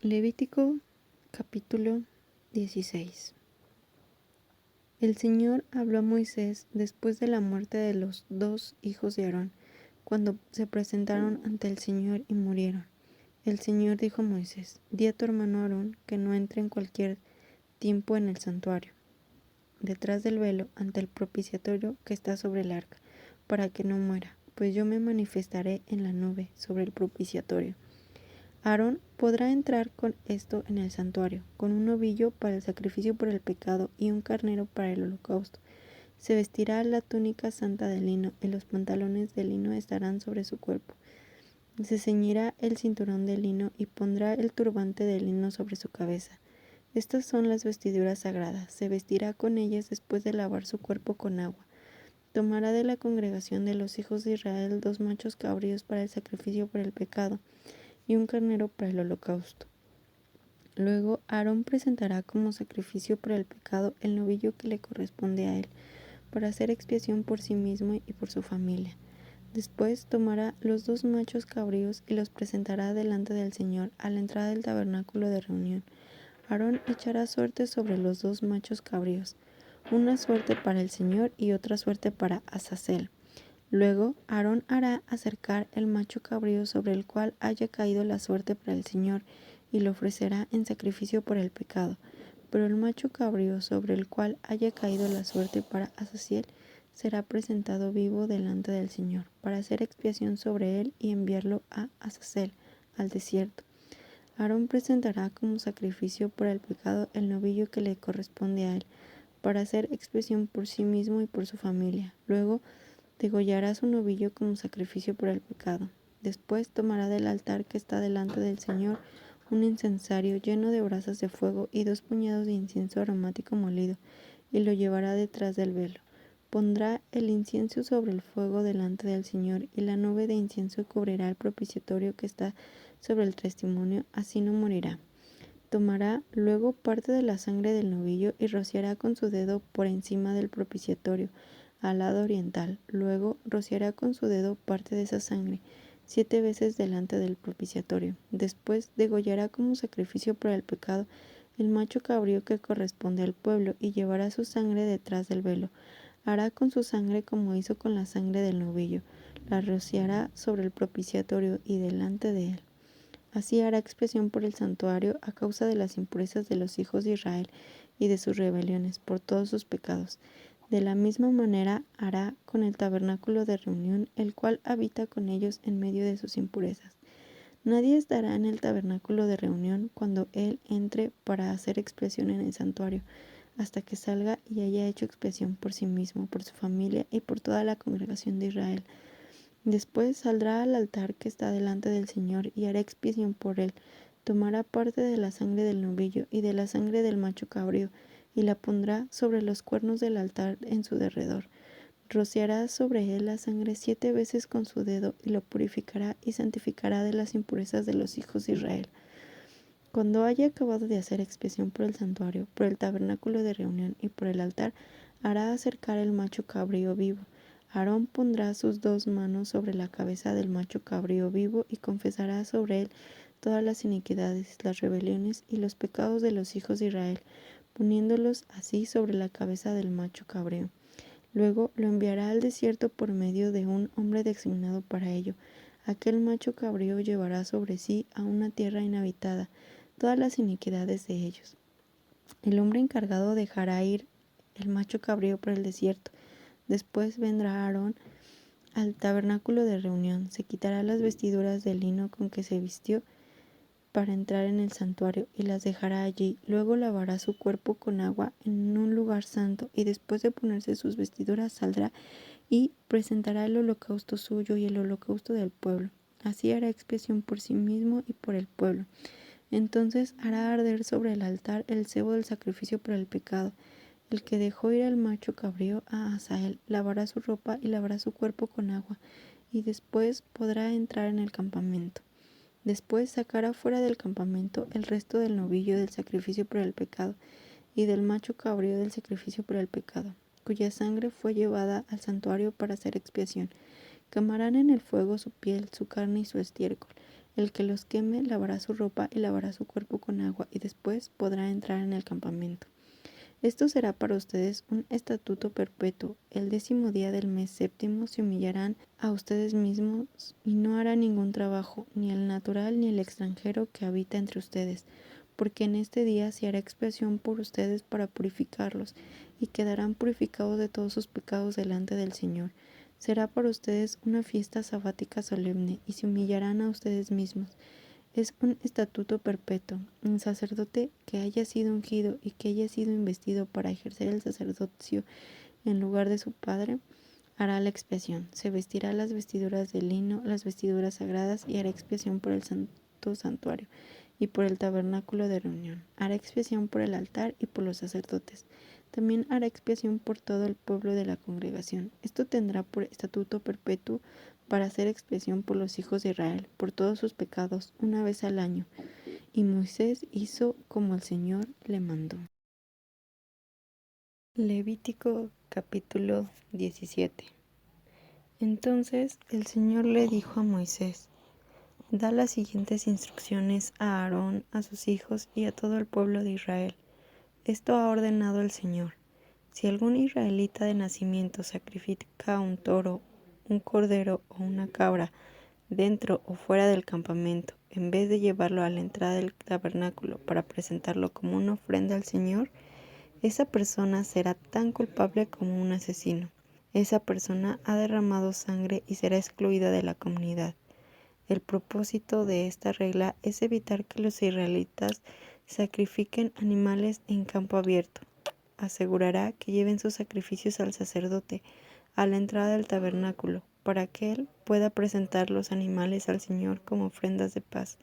Levítico capítulo 16. El Señor habló a Moisés después de la muerte de los dos hijos de Aarón, cuando se presentaron ante el Señor y murieron. El Señor dijo a Moisés: di a tu hermano Aarón que no entre en cualquier tiempo en el santuario, detrás del velo, ante el propiciatorio que está sobre el arca, para que no muera, pues yo me manifestaré en la nube sobre el propiciatorio. Aarón podrá entrar con esto en el santuario, con un novillo para el sacrificio por el pecado y un carnero para el holocausto. Se vestirá la túnica santa de lino y los pantalones de lino estarán sobre su cuerpo. Se ceñirá el cinturón de lino y pondrá el turbante de lino sobre su cabeza. Estas son las vestiduras sagradas. Se vestirá con ellas después de lavar su cuerpo con agua. Tomará de la congregación de los hijos de Israel 2 machos cabríos para el sacrificio por el pecado y un carnero para el holocausto. Luego Aarón presentará como sacrificio por el pecado el novillo que le corresponde a él, para hacer expiación por sí mismo y por su familia. Después tomará los 2 machos cabríos y los presentará delante del Señor a la entrada del tabernáculo de reunión. Aarón echará suerte sobre los 2 machos cabríos, una suerte para el Señor y otra suerte para Azazel. Luego Aarón hará acercar el macho cabrío sobre el cual haya caído la suerte para el Señor, y lo ofrecerá en sacrificio por el pecado. Pero el macho cabrío sobre el cual haya caído la suerte para Azazel será presentado vivo delante del Señor, para hacer expiación sobre él y enviarlo a Azazel, al desierto. Aarón presentará como sacrificio por el pecado el novillo que le corresponde a él, para hacer expiación por sí mismo y por su familia. Luego degollará su novillo como sacrificio por el pecado. Después tomará del altar que está delante del Señor un incensario lleno de brasas de fuego y 2 puñados de incienso aromático molido, y lo llevará detrás del velo. Pondrá el incienso sobre el fuego delante del Señor, y la nube de incienso cubrirá el propiciatorio que está sobre el testimonio, así no morirá. Tomará luego parte de la sangre del novillo y rociará con su dedo por encima del propiciatorio, al lado oriental. Luego rociará con su dedo parte de esa sangre 7 veces delante del propiciatorio. Después degollará como sacrificio por el pecado el macho cabrío que corresponde al pueblo y llevará su sangre detrás del velo. Hará con su sangre como hizo con la sangre del novillo. La rociará sobre el propiciatorio y delante de él. Así hará expiación por el santuario a causa de las impurezas de los hijos de Israel y de sus rebeliones, por todos sus pecados. De la misma manera hará con el tabernáculo de reunión, el cual habita con ellos en medio de sus impurezas. Nadie estará en el tabernáculo de reunión cuando él entre para hacer expiación en el santuario, hasta que salga y haya hecho expiación por sí mismo, por su familia y por toda la congregación de Israel. Después saldrá al altar que está delante del Señor y hará expiación por él. Tomará parte de la sangre del novillo y de la sangre del macho cabrío y la pondrá sobre los cuernos del altar en su derredor. Rociará sobre él la sangre 7 veces con su dedo y lo purificará y santificará de las impurezas de los hijos de Israel. Cuando haya acabado de hacer expiación por el santuario, por el tabernáculo de reunión y por el altar, hará acercar el macho cabrío vivo. Aarón pondrá sus 2 manos sobre la cabeza del macho cabrío vivo y confesará sobre él todas las iniquidades, las rebeliones y los pecados de los hijos de Israel, poniéndolos así sobre la cabeza del macho cabrío. Luego lo enviará al desierto por medio de un hombre designado para ello. Aquel macho cabrío llevará sobre sí a una tierra inhabitada todas las iniquidades de ellos. El hombre encargado dejará ir el macho cabrío por el desierto. Después vendrá Aarón al tabernáculo de reunión, se quitará las vestiduras de lino con que se vistió para entrar en el santuario y las dejará allí. Luego lavará su cuerpo con agua en un lugar santo y después de ponerse sus vestiduras saldrá y presentará el holocausto suyo y el holocausto del pueblo. Así hará expiación por sí mismo y por el pueblo. Entonces hará arder sobre el altar el cebo del sacrificio por el pecado. El que dejó ir al macho cabrío a Azazel lavará su ropa y lavará su cuerpo con agua, y después podrá entrar en el campamento. Después sacará fuera del campamento el resto del novillo del sacrificio por el pecado y del macho cabrío del sacrificio por el pecado, cuya sangre fue llevada al santuario para hacer expiación. Quemarán en el fuego su piel, su carne y su estiércol. El que los queme lavará su ropa y lavará su cuerpo con agua, y después podrá entrar en el campamento. Esto será para ustedes un estatuto perpetuo. El 10º día del mes séptimo se humillarán a ustedes mismos y no harán ningún trabajo, ni el natural ni el extranjero que habita entre ustedes, porque en este día se hará expiación por ustedes para purificarlos, y quedarán purificados de todos sus pecados delante del Señor. Será para ustedes una fiesta sabática solemne, y se humillarán a ustedes mismos. Es un estatuto perpetuo. Un sacerdote que haya sido ungido y que haya sido investido para ejercer el sacerdocio en lugar de su padre, hará la expiación. Se vestirá las vestiduras de lino, las vestiduras sagradas, y hará expiación por el santo santuario y por el tabernáculo de reunión. Hará expiación por el altar y por los sacerdotes. También hará expiación por todo el pueblo de la congregación. Esto tendrá por estatuto perpetuo para hacer expiación por los hijos de Israel, por todos sus pecados, una vez al año. Y Moisés hizo como el Señor le mandó. Levítico capítulo 17. Entonces el Señor le dijo a Moisés: da las siguientes instrucciones a Aarón, a sus hijos y a todo el pueblo de Israel. Esto ha ordenado el Señor: si algún israelita de nacimiento sacrifica un toro, un cordero o una cabra dentro o fuera del campamento, en vez de llevarlo a la entrada del tabernáculo para presentarlo como una ofrenda al Señor, esa persona será tan culpable como un asesino. Esa persona ha derramado sangre y será excluida de la comunidad. El propósito de esta regla es evitar que los israelitas sacrifiquen animales en campo abierto. Asegurará que lleven sus sacrificios al sacerdote a la entrada del tabernáculo, para que él pueda presentar los animales al Señor como ofrendas de paz.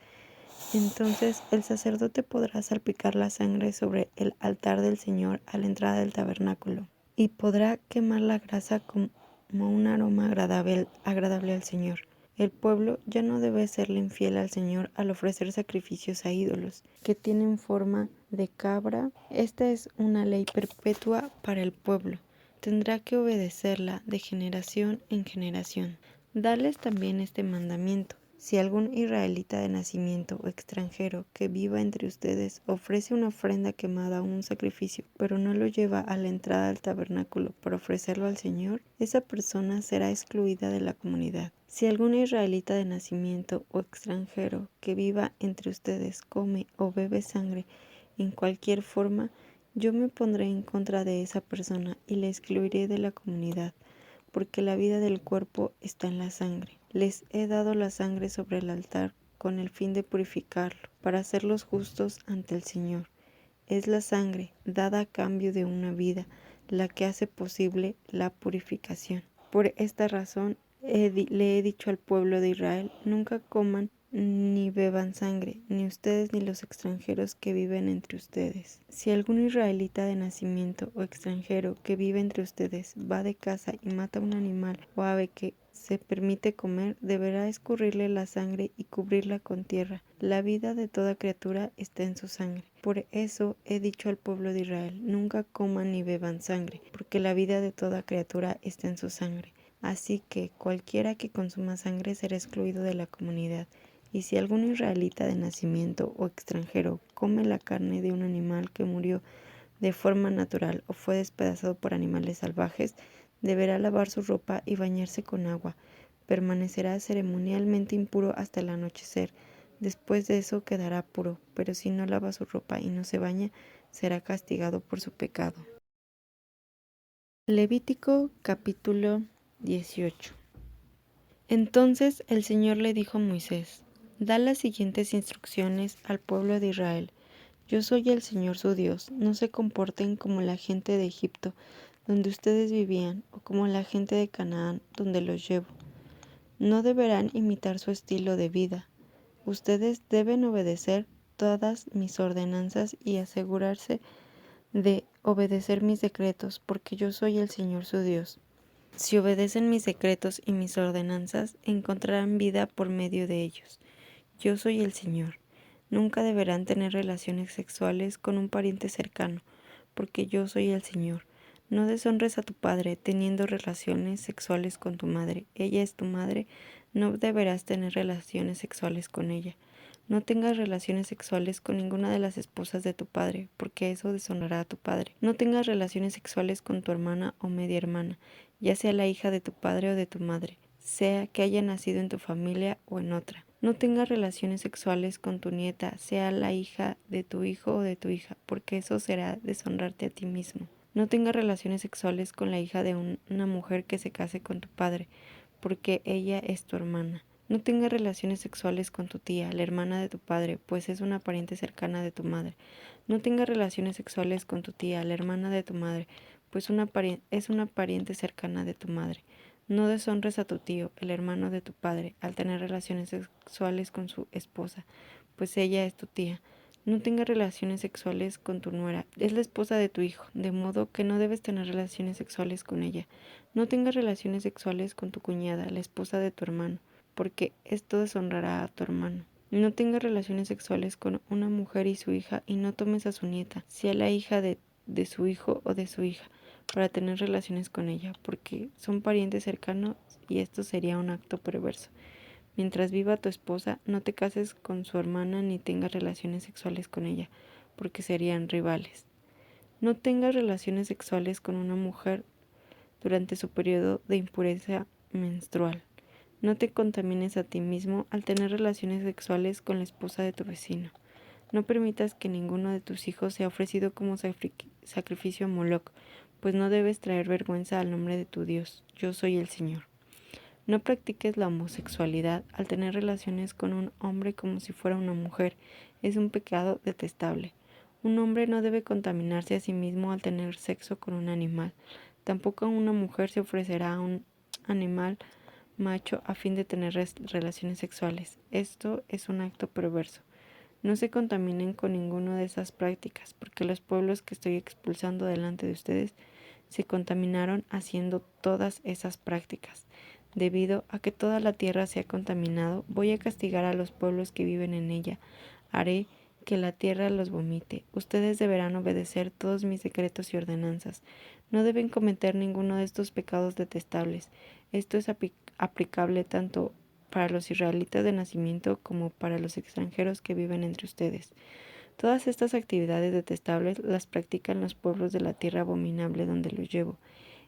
Entonces el sacerdote podrá salpicar la sangre sobre el altar del Señor a la entrada del tabernáculo, y podrá quemar la grasa como un aroma agradable al Señor. El pueblo ya no debe serle infiel al Señor al ofrecer sacrificios a ídolos que tienen forma de cabra. Esta es una ley perpetua para el pueblo. Tendrá que obedecerla de generación en generación. Darles también este mandamiento: si algún israelita de nacimiento o extranjero que viva entre ustedes ofrece una ofrenda quemada o un sacrificio, pero no lo lleva a la entrada del tabernáculo para ofrecerlo al Señor, esa persona será excluida de la comunidad. Si algún israelita de nacimiento o extranjero que viva entre ustedes come o bebe sangre en cualquier forma, yo me pondré en contra de esa persona y le excluiré de la comunidad, porque la vida del cuerpo está en la sangre. Les he dado la sangre sobre el altar con el fin de purificarlo, para hacerlos justos ante el Señor. Es la sangre dada a cambio de una vida la que hace posible la purificación. Por esta razón le he dicho al pueblo de Israel: nunca coman ni beban sangre, ni ustedes ni los extranjeros que viven entre ustedes. Si algún israelita de nacimiento o extranjero que vive entre ustedes va de caza y mata un animal o ave que se permite comer, deberá escurrirle la sangre y cubrirla con tierra. La vida de toda criatura está en su sangre. Por eso he dicho al pueblo de Israel: nunca coman ni beban sangre, porque la vida de toda criatura está en su sangre. Así que cualquiera que consuma sangre será excluido de la comunidad. Y si algún israelita de nacimiento o extranjero come la carne de un animal que murió de forma natural o fue despedazado por animales salvajes, deberá lavar su ropa y bañarse con agua. Permanecerá ceremonialmente impuro hasta el anochecer. Después de eso quedará puro, pero si no lava su ropa y no se baña, será castigado por su pecado. Levítico capítulo 18. Entonces el Señor le dijo a Moisés: da las siguientes instrucciones al pueblo de Israel. Yo soy el Señor su Dios. No se comporten como la gente de Egipto, donde ustedes vivían, o como la gente de Canaán, donde los llevo. No deberán imitar su estilo de vida. Ustedes deben obedecer todas mis ordenanzas y asegurarse de obedecer mis decretos, porque yo soy el Señor su Dios. Si obedecen mis decretos y mis ordenanzas, encontrarán vida por medio de ellos. Yo soy el Señor. Nunca deberán tener relaciones sexuales con un pariente cercano, porque yo soy el Señor. No deshonres a tu padre teniendo relaciones sexuales con tu madre. Ella es tu madre. No deberás tener relaciones sexuales con ella. No tengas relaciones sexuales con ninguna de las esposas de tu padre, porque eso deshonrará a tu padre. No tengas relaciones sexuales con tu hermana o media hermana, ya sea la hija de tu padre o de tu madre, sea que haya nacido en tu familia o en otra. No tengas relaciones sexuales con tu nieta, sea la hija de tu hijo o de tu hija, porque eso será deshonrarte a ti mismo. No tengas relaciones sexuales con la hija de una mujer que se case con tu padre, porque ella es tu hermana. No tengas relaciones sexuales con tu tía, la hermana de tu padre, pues es una pariente cercana de tu madre. No tengas relaciones sexuales con tu tía, la hermana de tu madre, pues es una pariente cercana de tu madre. No deshonres a tu tío, el hermano de tu padre, al tener relaciones sexuales con su esposa, pues ella es tu tía. No tengas relaciones sexuales con tu nuera, es la esposa de tu hijo, de modo que no debes tener relaciones sexuales con ella. No tengas relaciones sexuales con tu cuñada, la esposa de tu hermano, porque esto deshonrará a tu hermano. No tengas relaciones sexuales con una mujer y su hija, y no tomes a su nieta, sea la hija de su hijo o de su hija, para tener relaciones con ella, porque son parientes cercanos y esto sería un acto perverso. Mientras viva tu esposa, no te cases con su hermana ni tengas relaciones sexuales con ella, porque serían rivales. No tengas relaciones sexuales con una mujer durante su periodo de impureza menstrual. No te contamines a ti mismo al tener relaciones sexuales con la esposa de tu vecino. No permitas que ninguno de tus hijos sea ofrecido como sacrificio a Moloc, pues no debes traer vergüenza al nombre de tu Dios. Yo soy el Señor. No practiques la homosexualidad al tener relaciones con un hombre como si fuera una mujer. Es un pecado detestable. Un hombre no debe contaminarse a sí mismo al tener sexo con un animal. Tampoco una mujer se ofrecerá a un animal macho a fin de tener relaciones sexuales. Esto es un acto perverso. No se contaminen con ninguna de esas prácticas, porque los pueblos que estoy expulsando delante de ustedes se contaminaron haciendo todas esas prácticas. Debido a que toda la tierra se ha contaminado, voy a castigar a los pueblos que viven en ella. Haré que la tierra los vomite. Ustedes deberán obedecer todos mis decretos y ordenanzas. No deben cometer ninguno de estos pecados detestables. Esto es aplicable tanto para los israelitas de nacimiento como para los extranjeros que viven entre ustedes. Todas estas actividades detestables las practican los pueblos de la tierra abominable donde los llevo,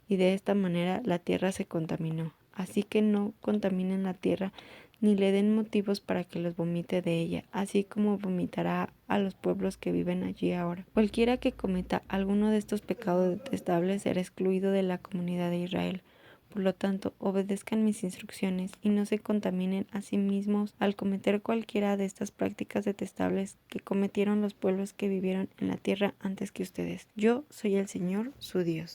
y de esta manera la tierra se contaminó. Así que no contaminen la tierra ni le den motivos para que los vomite de ella, así como vomitará a los pueblos que viven allí ahora. Cualquiera que cometa alguno de estos pecados detestables será excluido de la comunidad de Israel. Por lo tanto, obedezcan mis instrucciones y no se contaminen a sí mismos al cometer cualquiera de estas prácticas detestables que cometieron los pueblos que vivieron en la tierra antes que ustedes. Yo soy el Señor, su Dios.